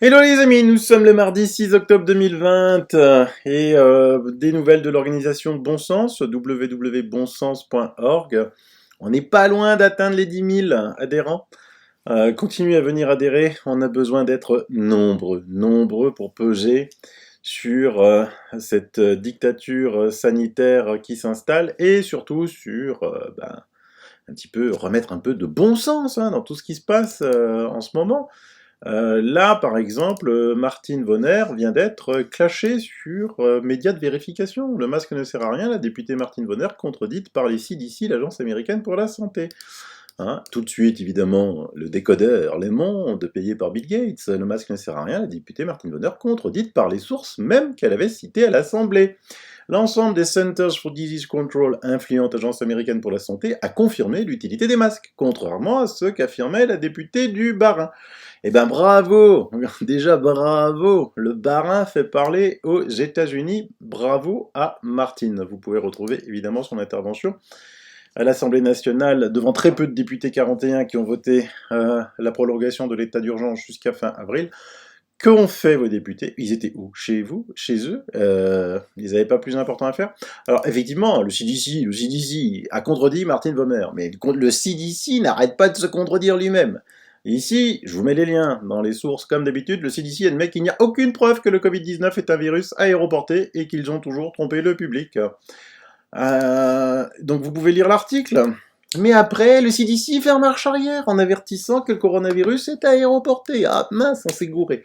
Hello les amis, nous sommes le mardi 6 octobre 2020 des nouvelles de l'organisation Bon Sens, www.bonsens.org. On n'est pas loin d'atteindre les 10 000 adhérents. Continuez à venir adhérer, on a besoin d'être nombreux pour peser sur cette dictature sanitaire qui s'installe et surtout sur un petit peu remettre un peu de bon sens dans tout ce qui se passe en ce moment. Là, par exemple, Martine Vonner vient d'être clashée sur médias de vérification. Le masque ne sert à rien, la députée Martine Vonner contredite par les CDC, l'Agence américaine pour la santé. Tout de suite, évidemment, le décodeur Les Mondes, payé par Bill Gates. Le masque ne sert à rien, la députée Martine Vonner contredite par les sources même qu'elle avait citées à l'Assemblée. L'ensemble des Centers for Disease Control, influente agence américaine pour la santé, a confirmé l'utilité des masques, contrairement à ce qu'affirmait la députée du Bas-Rhin. Eh ben bravo, déjà bravo, le Bas-Rhin fait parler aux États-Unis, bravo à Martine. Vous pouvez retrouver évidemment son intervention à l'Assemblée nationale devant très peu de députés 41 qui ont voté la prolongation de l'état d'urgence jusqu'à fin avril. Qu'ont fait vos députés? Ils étaient où? Chez vous? Chez eux? Ils n'avaient pas plus important à faire? Alors effectivement, le CDC a contredit Martine Vomer, mais le CDC n'arrête pas de se contredire lui-même. Ici, je vous mets les liens dans les sources comme d'habitude, le CDC admet qu'il n'y a aucune preuve que le Covid-19 est un virus aéroporté et qu'ils ont toujours trompé le public. Donc vous pouvez lire l'article. Mais après, le CDC fait marche arrière en avertissant que le coronavirus est aéroporté. Ah mince, on s'est gouré.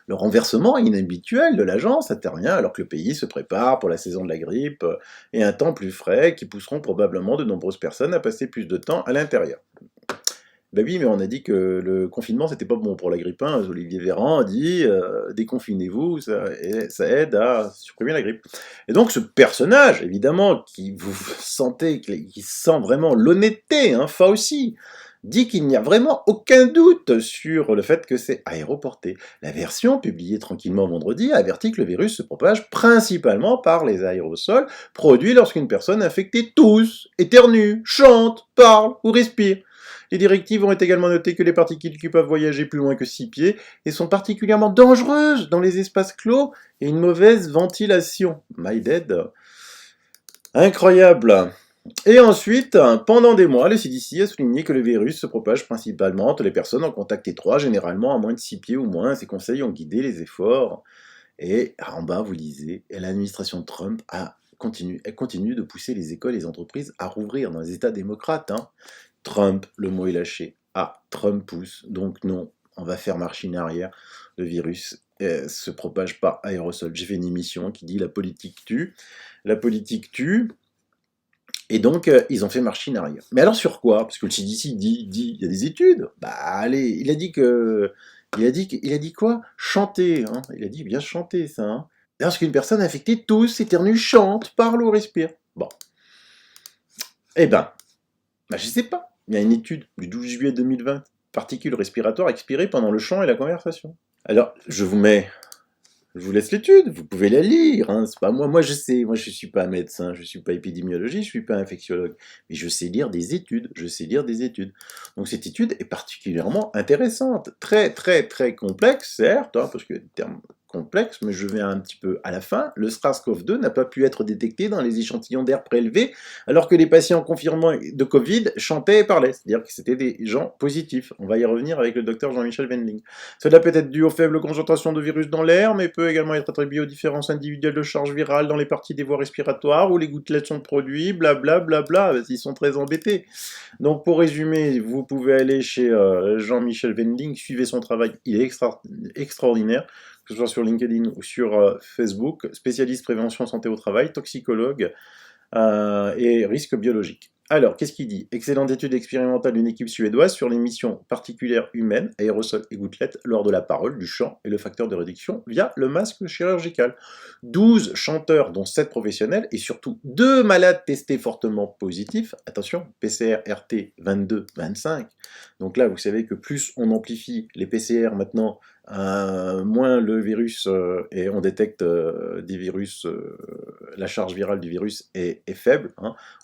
Le renversement inhabituel de l'agence intervient alors que le pays se prépare pour la saison de la grippe et un temps plus frais qui pousseront probablement de nombreuses personnes à passer plus de temps à l'intérieur. Ben oui, mais on a dit que le confinement, c'était pas bon pour la grippe 1. Olivier Véran a dit déconfinez-vous, ça aide à supprimer la grippe. Et donc ce personnage, évidemment, qui vous sentez, qui sent vraiment l'honnêteté, Fauci, dit qu'il n'y a vraiment aucun doute sur le fait que c'est aéroporté. La version publiée tranquillement vendredi avertit que le virus se propage principalement par les aérosols produits lorsqu'une personne infectée tousse, éternue, chante, parle ou respire. Les directives ont également noté que les particules qui peuvent voyager plus loin que 6 pieds et sont particulièrement dangereuses dans les espaces clos et une mauvaise ventilation. My dead. Incroyable. Et ensuite, pendant des mois, le CDC a souligné que le virus se propage principalement entre les personnes en contact étroit, généralement à moins de 6 pieds ou moins. Ces conseils ont guidé les efforts. Et en bas, vous lisez, l'administration Trump elle continue de pousser les écoles et les entreprises à rouvrir dans les États démocrates. Trump, le mot est lâché. Ah, Trump pousse, donc non, on va faire machine arrière. Le virus se propage par aérosol. J'ai fait une émission qui dit la politique tue. La politique tue. Et donc, ils ont fait machine arrière. Mais alors sur quoi? Parce que le CDC dit, il y a des études. Bah allez, il a dit que... Il a dit quoi? Chanter, Il a dit bien chanter, ça, Lorsqu'une personne infectée tousse, éternue, chante, parle ou respire. Bon. Eh ben, je sais pas. Il y a une étude du 12 juillet 2020, particules respiratoires expirées pendant le chant et la conversation. Alors, je vous laisse l'étude, vous pouvez la lire, c'est pas moi, je sais, moi je suis pas médecin, je suis pas épidémiologiste, je suis pas infectiologue, mais je sais lire des études, Donc cette étude est particulièrement intéressante, très très très complexe, certes, parce qu'il y a des termes complexes, mais je vais un petit peu à la fin. Le SARS-CoV-2 n'a pas pu être détecté dans les échantillons d'air prélevés, alors que les patients confirmés de Covid chantaient et parlaient, c'est-à-dire que c'était des gens positifs. On va y revenir avec le docteur Jean-Michel Wendling. Cela peut être dû aux faibles concentrations de virus dans l'air, mais peut également être attribué aux différences individuelles de charge virale dans les parties des voies respiratoires où les gouttelettes sont produites, blablabla, ils sont très embêtés. Donc pour résumer, vous pouvez aller chez Jean-Michel Wendling, suivez son travail, il est extraordinaire, que ce soit sur LinkedIn ou sur Facebook, spécialiste prévention santé au travail, toxicologue et risque biologique. Alors, qu'est-ce qu'il dit? Excellente étude expérimentale d'une équipe suédoise sur l'émission particulière humaine, aérosols et gouttelettes, lors de la parole, du chant et le facteur de réduction via le masque chirurgical. 12 chanteurs, dont 7 professionnels, et surtout 2 malades testés fortement positifs. Attention, PCR RT 22-25. Donc là, vous savez que plus on amplifie les PCR maintenant, moins le virus, et on détecte des virus, la charge virale du virus est faible.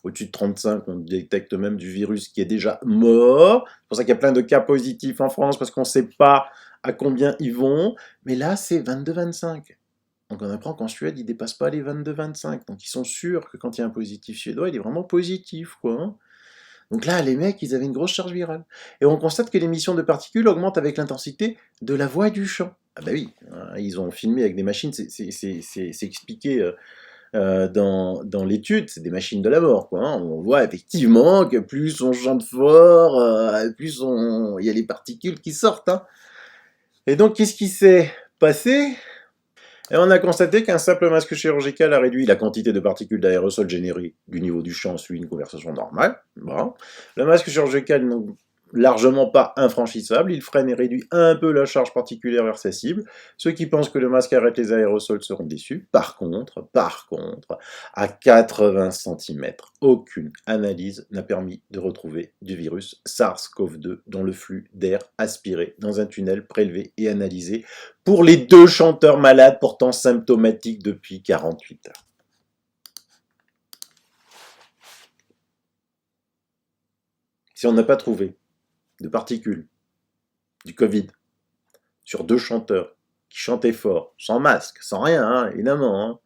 Au-dessus de 35, on détecte même du virus qui est déjà mort. C'est pour ça qu'il y a plein de cas positifs en France, parce qu'on ne sait pas à combien ils vont, mais là, c'est 22-25. Donc on apprend qu'en Suède, ils ne dépassent pas les 22-25. Donc ils sont sûrs que quand il y a un positif suédois, il est vraiment positif, quoi. Hein. Donc là, les mecs, ils avaient une grosse charge virale. Et on constate que l'émission de particules augmente avec l'intensité de la voix et du chant. Ah bah oui, ils ont filmé avec des machines, c'est expliqué dans l'étude, c'est des machines de la mort, quoi. Hein. On voit effectivement que plus on chante fort, il y a les particules qui sortent. Hein. Et donc, qu'est-ce qui s'est passé? Et on a constaté qu'un simple masque chirurgical a réduit la quantité de particules d'aérosol générées du niveau du champ suivi une conversation normale. Bon. Le masque chirurgical n'est largement pas infranchissable, il freine et réduit un peu la charge particulière vers sa cible. Ceux qui pensent que le masque arrête les aérosols seront déçus. Par contre, à 80 cm, aucune analyse n'a permis de retrouver du virus SARS-CoV-2 dans le flux d'air aspiré dans un tunnel prélevé et analysé pour les 2 chanteurs malades pourtant symptomatiques depuis 48 heures. Si on n'a pas trouvé de particules du Covid sur 2 chanteurs qui chantaient fort, sans masque, sans rien, hein, évidemment,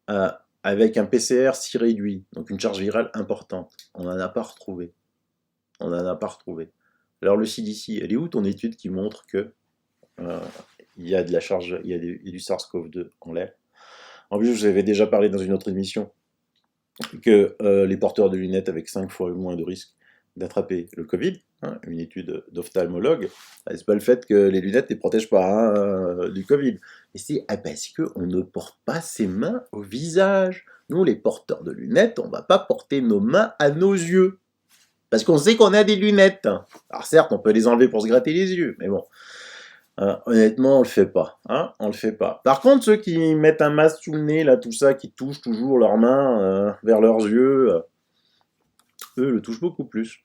hein, avec un PCR si réduit, donc une charge virale importante, on n'en a pas retrouvé. On n'en a pas retrouvé. Alors le CDC, elle est où ton étude qui montre que il y a de la charge, il y a du SARS-CoV-2 en l'air? En plus, je vous avais déjà parlé dans une autre émission que les porteurs de lunettes avec 5 fois moins de risque d'attraper le Covid, hein, une étude d'ophtalmologue, c'est pas le fait que les lunettes ne les protègent pas hein, du Covid, mais c'est parce qu'on ne porte pas ses mains au visage. Nous, les porteurs de lunettes, on ne va pas porter nos mains à nos yeux, parce qu'on sait qu'on a des lunettes. Alors certes, on peut les enlever pour se gratter les yeux, mais bon, honnêtement, on le fait pas. Hein, on le fait pas. Par contre, ceux qui mettent un masque sous le nez, là, tout ça, qui touchent toujours leurs mains vers leurs yeux, eux le touchent beaucoup plus.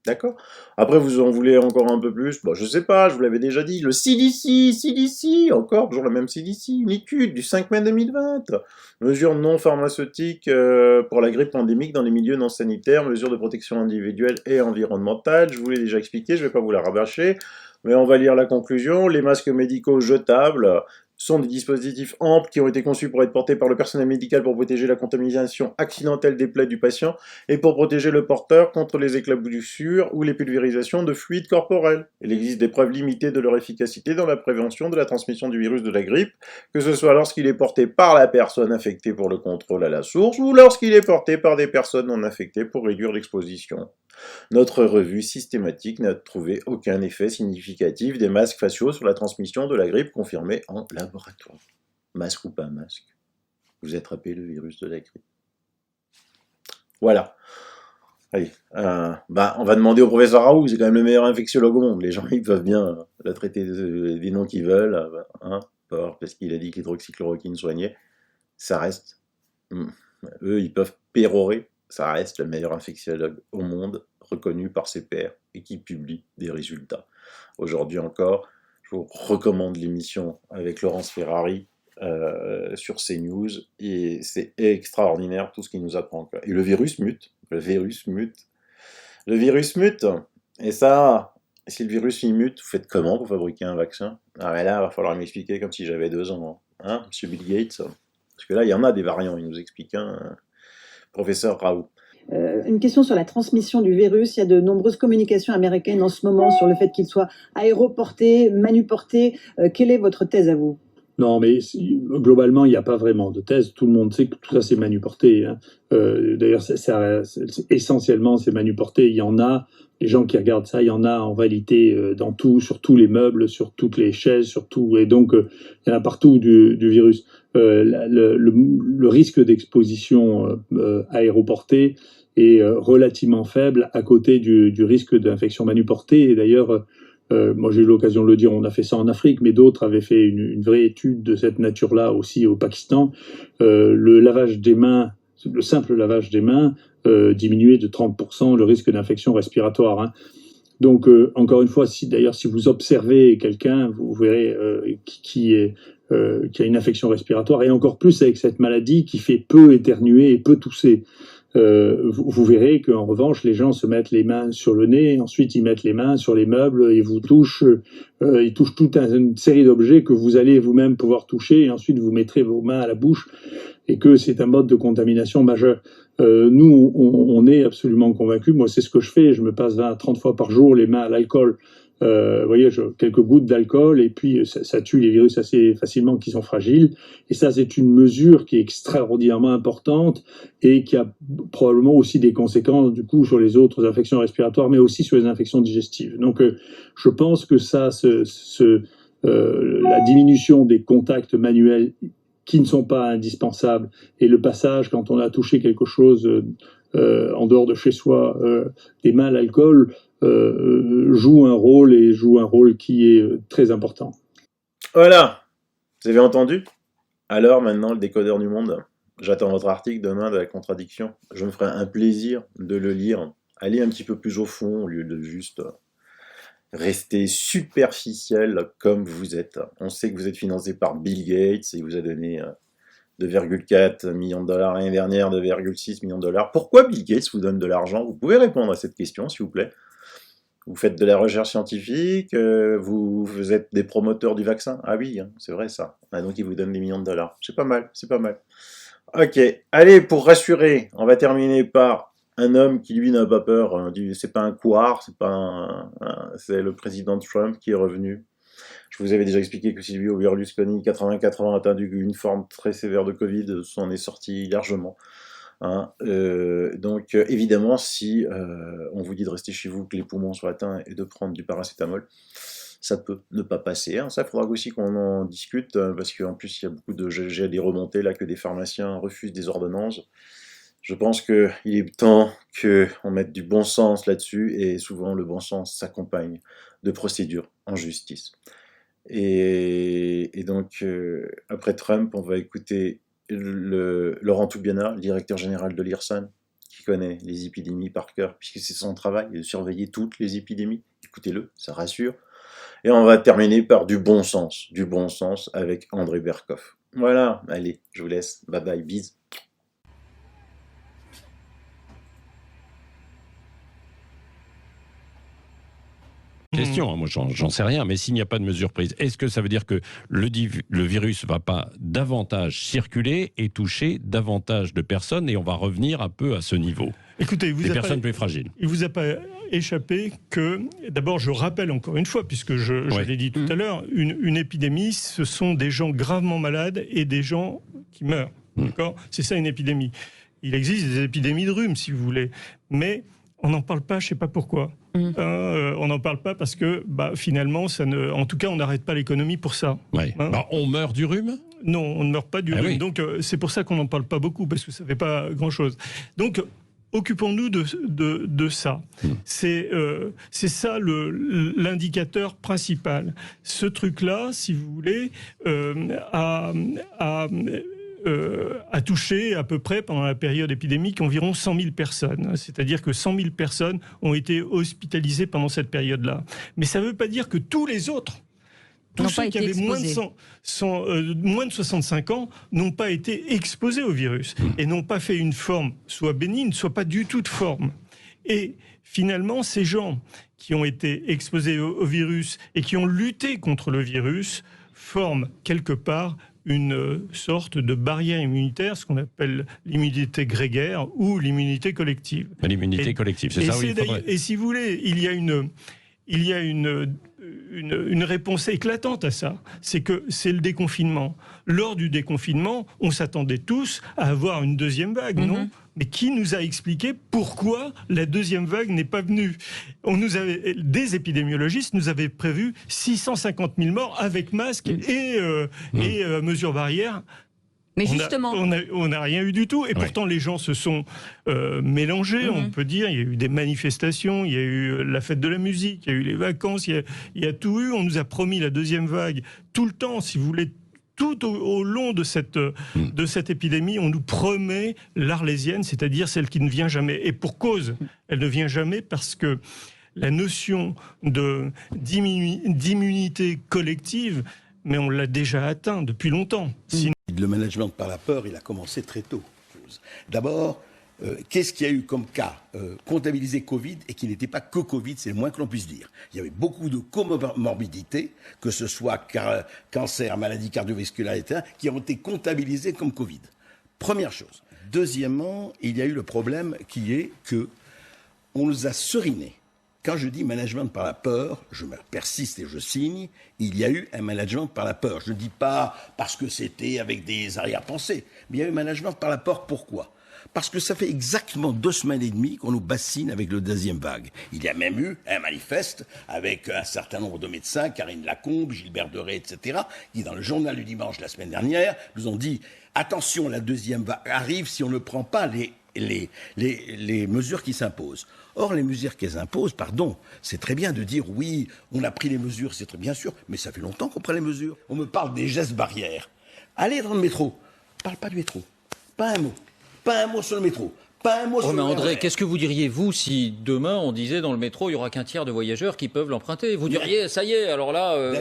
D'accord? Après, vous en voulez encore un peu plus? Bon, je sais pas, je vous l'avais déjà dit. Le CDC, encore, toujours le même CDC, une étude du 5 mai 2020. Mesures non pharmaceutiques pour la grippe pandémique dans les milieux non sanitaires, mesures de protection individuelle et environnementale. Je vous l'ai déjà expliqué, je vais pas vous la rabâcher, mais on va lire la conclusion. Les masques médicaux jetables sont des dispositifs amples qui ont été conçus pour être portés par le personnel médical pour protéger la contamination accidentelle des plaies du patient et pour protéger le porteur contre les éclaboussures ou les pulvérisations de fluides corporels. Il existe des preuves limitées de leur efficacité dans la prévention de la transmission du virus de la grippe, que ce soit lorsqu'il est porté par la personne infectée pour le contrôle à la source ou lorsqu'il est porté par des personnes non infectées pour réduire l'exposition. Notre revue systématique n'a trouvé aucun effet significatif des masques faciaux sur la transmission de la grippe confirmée en laboratoire. Masque ou pas masque, vous attrapez le virus de la grippe. Voilà. Allez, on va demander au professeur Raoult, c'est quand même le meilleur infectiologue au monde. Les gens, ils peuvent bien la traiter des noms qu'ils veulent, hein, parce qu'il a dit que l'hydroxychloroquine soignait. Ça reste, eux, ils peuvent pérorer, ça reste le meilleur infectiologue au monde, reconnu par ses pairs et qui publie des résultats. Aujourd'hui encore, je vous recommande l'émission avec Laurence Ferrari sur CNews et c'est extraordinaire tout ce qu'il nous apprend. Quoi. Et le virus mute. Et ça, si le virus il mute, vous faites comment pour fabriquer un vaccin? Ah mais là, il va falloir m'expliquer comme si j'avais 2 ans. Hein, Monsieur Bill Gates? Parce que là, il y en a des variants, il nous explique, hein, professeur Raoult. Une question sur la transmission du virus. Il y a de nombreuses communications américaines en ce moment sur le fait qu'il soit aéroporté, manuporté. Quelle est votre thèse à vous? Non, mais globalement, il n'y a pas vraiment de thèse. Tout le monde sait que tout ça, c'est manuporté. Hein. D'ailleurs, essentiellement, c'est manuporté. Il y en a, les gens qui regardent ça, il y en a en réalité dans tout, sur tous les meubles, sur toutes les chaises, sur tout. Et donc, il y en a partout du virus. Le risque d'exposition aéroportée est relativement faible à côté du risque d'infection manuportée. Et d'ailleurs, moi j'ai eu l'occasion de le dire, on a fait ça en Afrique, mais d'autres avaient fait une vraie étude de cette nature-là aussi au Pakistan. Le lavage des mains, le simple lavage des mains diminuait de 30% le risque d'infection respiratoire. Hein. Donc encore une fois, si vous observez quelqu'un, vous verrez qui a une infection respiratoire, et encore plus avec cette maladie qui fait peu éternuer et peu tousser. vous verrez qu'en revanche, les gens se mettent les mains sur le nez, ensuite ils mettent les mains sur les meubles et ils touchent toute une série d'objets que vous allez vous-même pouvoir toucher, et ensuite vous mettrez vos mains à la bouche, et que c'est un mode de contamination majeur. Nous, on est absolument convaincus. Moi, c'est ce que je fais. Je me passe 20 à 30 fois par jour les mains à l'alcool. Vous voyez, quelques gouttes d'alcool, et puis ça tue les virus assez facilement qui sont fragiles. Et ça, c'est une mesure qui est extraordinairement importante et qui a probablement aussi des conséquences du coup sur les autres infections respiratoires, mais aussi sur les infections digestives. Donc, je pense que ça, la diminution des contacts manuels qui ne sont pas indispensables, et le passage quand on a touché quelque chose en dehors de chez soi, des mains à l'alcool, joue un rôle qui est très important. Voilà, vous avez entendu? Alors maintenant, le décodeur du monde. J'attends votre article demain de la contradiction. Je me ferai un plaisir de le lire. Allez un petit peu plus au fond au lieu de juste rester superficiel comme vous êtes. On sait que vous êtes financé par Bill Gates et il vous a donné 2,4 millions de dollars l'année dernière, 2,6 millions de dollars. Pourquoi Bill Gates vous donne de l'argent? Vous pouvez répondre à cette question, s'il vous plaît. Vous faites de la recherche scientifique, vous êtes des promoteurs du vaccin. Ah oui, hein, c'est vrai ça. Ah, donc il vous donne des millions de dollars. C'est pas mal, c'est pas mal. Ok, allez, pour rassurer, on va terminer par un homme qui, lui, n'a pas peur. C'est pas un couard, c'est le président Trump qui est revenu. Je vous avais déjà expliqué que Silvio Berlusconi, 84 ans, atteint d'une forme très sévère de Covid, s'en est sorti largement. Hein, donc évidemment, si on vous dit de rester chez vous, que les poumons sont atteints, et de prendre du paracétamol, ça peut ne pas passer. Hein. Ça, il faudra aussi qu'on en discute, parce qu'en plus, il y a beaucoup de... J'ai des remontées là que des pharmaciens refusent des ordonnances. Je pense qu'il est temps qu'on mette du bon sens là-dessus, et souvent le bon sens s'accompagne de procédures en justice. Et donc, après Trump, on va écouter Laurent Toubiana, le directeur général de l'IRSAN, qui connaît les épidémies par cœur, puisque c'est son travail de surveiller toutes les épidémies. Écoutez-le, ça rassure. Et on va terminer par du bon sens avec André Berkoff. Voilà, allez, je vous laisse. Bye bye, bis. Question, moi j'en sais rien, mais s'il n'y a pas de mesure prise, est-ce que ça veut dire que le virus ne va pas davantage circuler et toucher davantage de personnes, et on va revenir un peu à ce niveau? Écoutez, des personnes plus fragiles. Il ne vous a pas échappé que, d'abord je rappelle encore une fois, puisque je l'ai dit tout à l'heure, une épidémie, ce sont des gens gravement malades et des gens qui meurent. D'accord ? C'est ça une épidémie. Il existe des épidémies de rhume, si vous voulez, mais on n'en parle pas, je ne sais pas pourquoi. On n'en parle pas parce que finalement, en tout cas, on n'arrête pas l'économie pour ça. Ouais. On meurt du rhume ? Non, on ne meurt pas du rhume. Oui. Donc c'est pour ça qu'on n'en parle pas beaucoup, parce que ça ne fait pas grand-chose. Donc occupons-nous de ça. C'est ça l'indicateur principal. Ce truc-là, si vous voulez, a touché à peu près, pendant la période épidémique, environ 100 000 personnes. C'est-à-dire que 100 000 personnes ont été hospitalisées pendant cette période-là. Mais ça ne veut pas dire que tous les autres, tous ceux qui avaient moins de 65 ans, n'ont pas été exposés au virus et n'ont pas fait une forme soit bénigne, soit pas du tout de forme. Et finalement, ces gens qui ont été exposés au virus et qui ont lutté contre le virus forment quelque part une sorte de barrière immunitaire, ce qu'on appelle l'immunité grégaire ou l'immunité collective. L'immunité collective, c'est ça, oui. Et si vous voulez, il y a une réponse éclatante à ça, c'est que c'est le déconfinement. Lors du déconfinement, on s'attendait tous à avoir une deuxième vague, non ? Mais qui nous a expliqué pourquoi la deuxième vague n'est pas venue ? Des épidémiologistes nous avaient prévu 650 000 morts avec masque et mesures barrières. Mais justement, on n'a rien eu du tout. Et pourtant, les gens se sont mélangés, on peut dire. Il y a eu des manifestations, il y a eu la fête de la musique, il y a eu les vacances, il y a tout eu. On nous a promis la deuxième vague tout le temps, si vous voulez. Tout au long de cette épidémie, on nous promet l'Arlésienne, c'est-à-dire celle qui ne vient jamais. Et pour cause, elle ne vient jamais parce que la notion d'immunité collective, mais on l'a déjà atteint depuis longtemps. Le management par la peur, il a commencé très tôt. D'abord, qu'est-ce qu'il y a eu comme cas comptabilisé Covid et qui n'était pas que Covid, c'est le moins que l'on puisse dire. Il y avait beaucoup de comorbidités, que ce soit cancer, maladies cardiovasculaires, etc., qui ont été comptabilisées comme Covid. Première chose. Deuxièmement, il y a eu le problème qui est que on nous a serinés. Quand je dis management par la peur, je persiste et je signe, il y a eu un management par la peur. Je ne dis pas parce que c'était avec des arrière-pensées, mais il y a eu un management par la peur. Pourquoi ? Parce que ça fait exactement 2 semaines et demie qu'on nous bassine avec le deuxième vague. Il y a même eu un manifeste avec un certain nombre de médecins, Karine Lacombe, Gilbert Deray, etc., qui dans le journal du dimanche la semaine dernière nous ont dit « Attention, la deuxième vague arrive si on ne prend pas les mesures qui s'imposent ». Or, les mesures qu'elles imposent, pardon, c'est très bien de dire oui, on a pris les mesures, c'est très bien sûr, mais ça fait longtemps qu'on prend les mesures. On me parle des gestes barrières. Allez dans le métro, parle pas du métro, pas un mot. Pas un mot sur le métro. Pas un mot sur mais le André, RER. qu'est-ce que vous diriez, vous, si demain on disait dans le métro, il n'y aura qu'un tiers de voyageurs qui peuvent l'emprunter? Vous diriez, ça y est, alors là,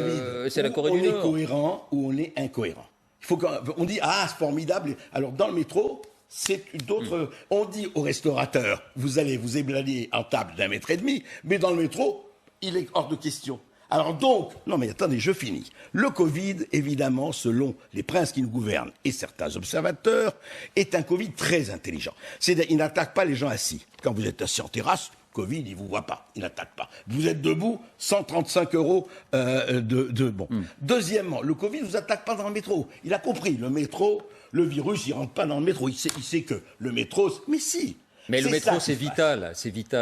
c'est la Corée du Nord. On est cohérent ou on est incohérent. Il faut qu'on dit, ah, c'est formidable. Alors, dans le métro, c'est d'autres. On dit aux restaurateurs, vous allez vous éblader en table d'1,5 mètre, mais dans le métro, il est hors de question. Alors donc, non mais attendez, je finis. Le Covid, évidemment, selon les princes qui nous gouvernent et certains observateurs, est un Covid très intelligent. Il n'attaque pas les gens assis. Quand vous êtes assis en terrasse, Covid, il vous voit pas, il n'attaque pas. Vous êtes debout, 135 €. Bon. Deuxièmement, le Covid ne vous attaque pas dans le métro. Il a compris, le métro, le virus, il rentre pas dans le métro. Il sait que le métro, mais si. Mais le métro, c'est vital,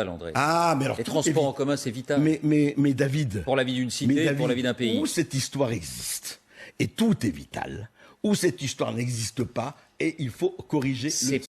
André. Ah, mais alors les transports en commun, c'est vital. Mais David. Pour la vie d'une cité, David, pour la vie d'un pays. Où cette histoire existe, et tout est vital, où cette histoire n'existe pas, et il faut corriger le...